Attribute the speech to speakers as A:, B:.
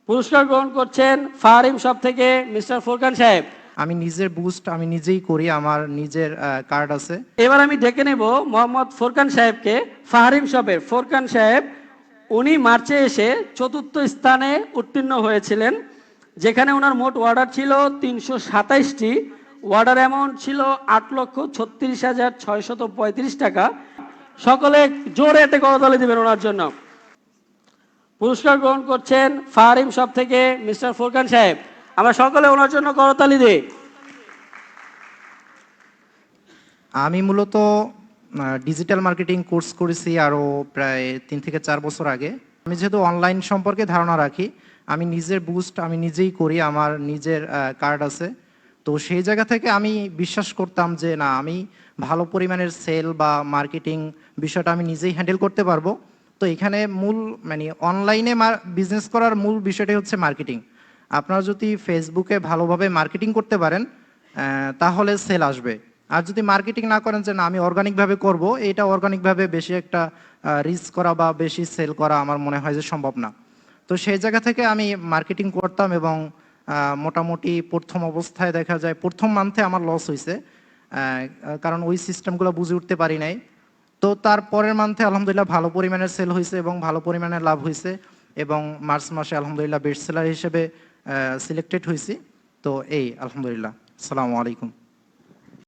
A: পুরস্কার গ্রহণ করছেন ফাহারিম শপ থেকে মিস্টার ফুরকান সাহেব।
B: আমি নিজের বুস্ট আমি নিজেই করি, আমার নিজের কার্ড আছে।
A: এবার আমি ডেকে নেব মোহাম্মদ ফুরকান সাহেবকে। ফাহারিম শপের ফুরকান সাহেব, উনি মার্চে এসে চতুর্থ স্থানে উত্তীর্ণ হয়েছিলেন, যেখানে ওনার মোট অর্ডার ছিল 327টি। অর্ডার অ্যামাউন্ট ছিল 8,36,635 টাকা। সকলে জোরে একটা করতালি দিবেন ওনার জন্য। পুরস্কার গ্রহণ করছেন ফাহারিম শপ থেকে মিস্টার ফুরকান সাহেব। আমরা সকলে ওনার জন্য করতালি দিই।
B: আমি মূলত ডিজিটাল মার্কেটিং কোর্স করেছি আরও প্রায় 3 থেকে 4 বছর আগে। আমি যেহেতু অনলাইন সম্পর্কে ধারণা রাখি, আমি নিজের বুস্ট আমি নিজেই করি, আমার নিজের কার্ড আছে। তো সেই জায়গা থেকে আমি বিশ্বাস করতাম যে না, আমি ভালো পরিমাণের সেল বা মার্কেটিং বিষয়টা আমি নিজেই হ্যান্ডেল করতে পারবো। তো এখানে মূল মানে অনলাইনে বিজনেস করার মূল বিষয়টাই হচ্ছে মার্কেটিং। আপনারা যদি ফেসবুকে ভালোভাবে মার্কেটিং করতে পারেন তাহলে সেল আসবে। আর যদি মার্কেটিং না করেন যে না আমি অর্গানিকভাবে করব, এটা অর্গানিকভাবে বেশি একটা রিস্ক করা বা বেশি সেল করা আমার মনে হয় যে সম্ভব না। তো সেই জায়গা থেকে আমি মার্কেটিং করতাম এবং মোটামুটি প্রথম অবস্থায় দেখা যায় প্রথম মান্থে আমার লস হয়েছে, কারণ ওই সিস্টেমগুলো বুঝে উঠতে পারি নাই। তো তার পরের মান্থে আলহামদুলিল্লাহ ভালো পরিমাণের সেল হয়েছে এবং ভালো পরিমাণের লাভ হয়েছে, এবং মার্চ মাসে আলহামদুলিল্লাহ বেস্ট সেলার হিসেবে সিলেক্টেড হয়েছি। তো এই আলহামদুলিল্লাহ। আসসালামু আলাইকুম।